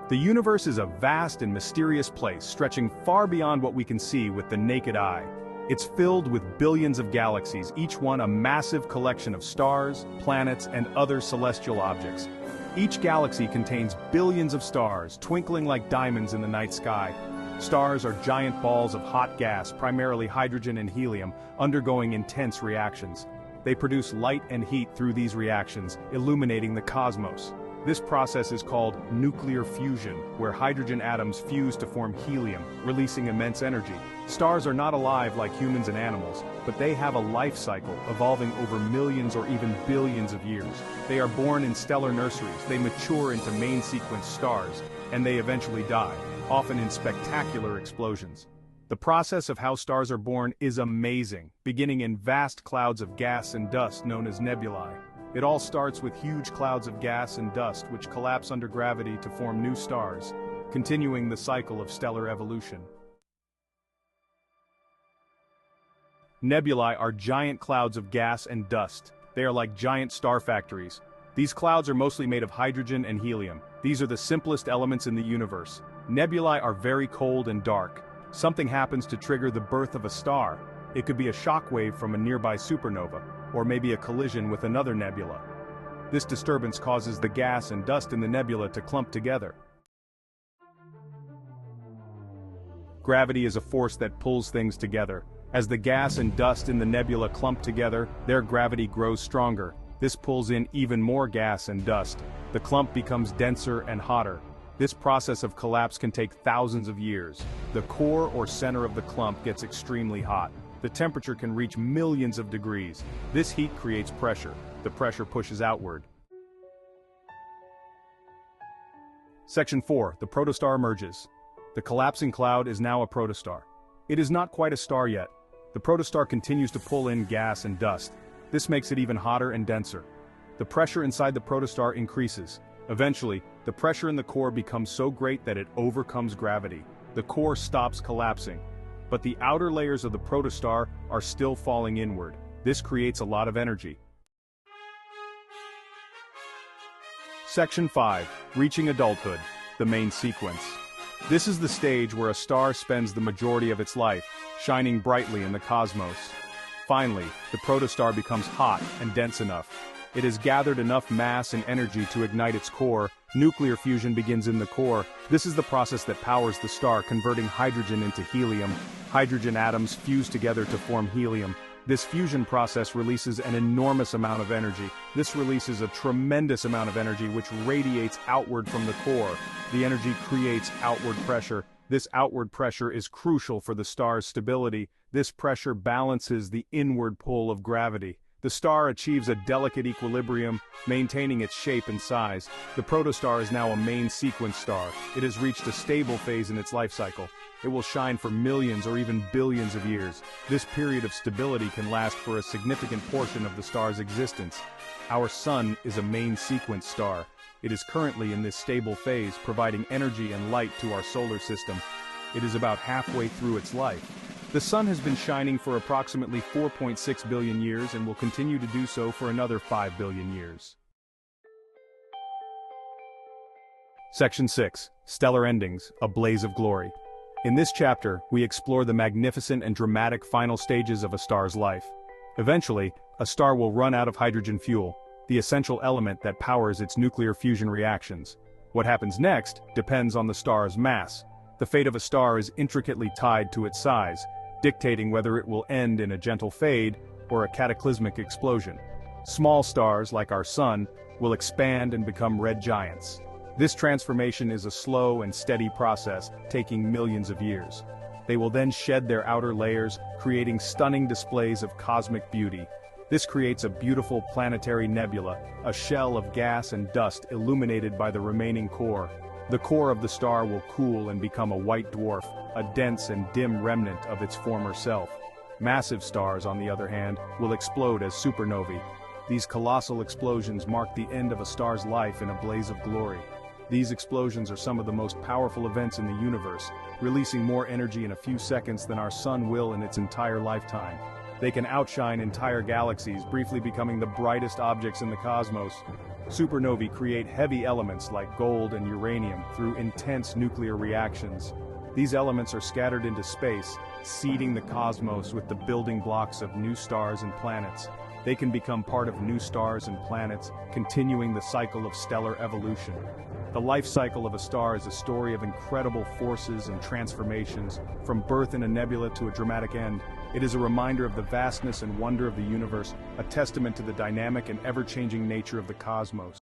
The universe is a vast and mysterious place stretching far beyond what we can see with the naked eye. It's filled with billions of galaxies, each one a massive collection of stars, planets, and other celestial objects. Each galaxy contains billions of stars, twinkling like diamonds in the night sky. Stars are giant balls of hot gas, primarily hydrogen and helium, undergoing intense reactions. They produce light and heat through these reactions, illuminating the cosmos. This process is called nuclear fusion, where hydrogen atoms fuse to form helium, releasing immense energy. Stars are not alive like humans and animals, but they have a life cycle, evolving over millions or even billions of years. They are born in stellar nurseries, they mature into main sequence stars, and they eventually die, often in spectacular explosions. The process of how stars are born is amazing, beginning in vast clouds of gas and dust known as nebulae. It all starts with huge clouds of gas and dust which collapse under gravity to form new stars, continuing the cycle of stellar evolution. Nebulae are giant clouds of gas and dust. They are like giant star factories. These clouds are mostly made of hydrogen and helium. These are the simplest elements in the universe. Nebulae are very cold and dark. Something happens to trigger the birth of a star. It could be a shock wave from a nearby supernova, or maybe a collision with another nebula. This disturbance causes the gas and dust in the nebula to clump together. Gravity is a force that pulls things together. As the gas and dust in the nebula clump together, their gravity grows stronger. This pulls in even more gas and dust. The clump becomes denser and hotter. This process of collapse can take thousands of years. The core or center of the clump gets extremely hot. The temperature can reach millions of degrees. This heat creates pressure. The pressure pushes outward. Section 4. The protostar emerges. The collapsing cloud is now a protostar. It is not quite a star yet. The protostar continues to pull in gas and dust. This makes it even hotter and denser. The pressure inside the protostar increases. Eventually, the pressure in the core becomes so great that it overcomes gravity. The core stops collapsing. But the outer layers of the protostar are still falling inward. This creates a lot of energy. Section 5. Reaching adulthood. The main sequence. This is the stage where a star spends the majority of its life, shining brightly in the cosmos. Finally, the protostar becomes hot and dense enough. It has gathered enough mass and energy to ignite its core. Nuclear fusion begins in the core. This is the process that powers the star, converting hydrogen into helium. Hydrogen atoms fuse together to form helium. This fusion process releases an enormous amount of energy. This releases a tremendous amount of energy which radiates outward from the core. The energy creates outward pressure. This outward pressure is crucial for the star's stability. This pressure balances the inward pull of gravity. The star achieves a delicate equilibrium, maintaining its shape and size. The protostar is now a main sequence star. It has reached a stable phase in its life cycle. It will shine for millions or even billions of years. This period of stability can last for a significant portion of the star's existence. Our Sun is a main sequence star. It is currently in this stable phase, providing energy and light to our solar system. It is about halfway through its life. The Sun has been shining for approximately 4.6 billion years and will continue to do so for another 5 billion years. Section 6. Stellar Endings, a Blaze of Glory. In this chapter, we explore the magnificent and dramatic final stages of a star's life. Eventually, a star will run out of hydrogen fuel, the essential element that powers its nuclear fusion reactions. What happens next depends on the star's mass. The fate of a star is intricately tied to its size, dictating whether it will end in a gentle fade or a cataclysmic explosion. Small stars, like our Sun, will expand and become red giants. This transformation is a slow and steady process, taking millions of years. They will then shed their outer layers, creating stunning displays of cosmic beauty. This creates a beautiful planetary nebula, a shell of gas and dust illuminated by the remaining core. The core of the star will cool and become a white dwarf, a dense and dim remnant of its former self. Massive stars, on the other hand, will explode as supernovae. These colossal explosions mark the end of a star's life in a blaze of glory. These explosions are some of the most powerful events in the universe, releasing more energy in a few seconds than our Sun will in its entire lifetime. They can outshine entire galaxies, briefly becoming the brightest objects in the cosmos. Supernovae create heavy elements like gold and uranium through intense nuclear reactions. These elements are scattered into space, seeding the cosmos with the building blocks of new stars and planets. They can become part of new stars and planets, continuing the cycle of stellar evolution. The life cycle of a star is a story of incredible forces and transformations, from birth in a nebula to a dramatic end. It is a reminder of the vastness and wonder of the universe, a testament to the dynamic and ever-changing nature of the cosmos.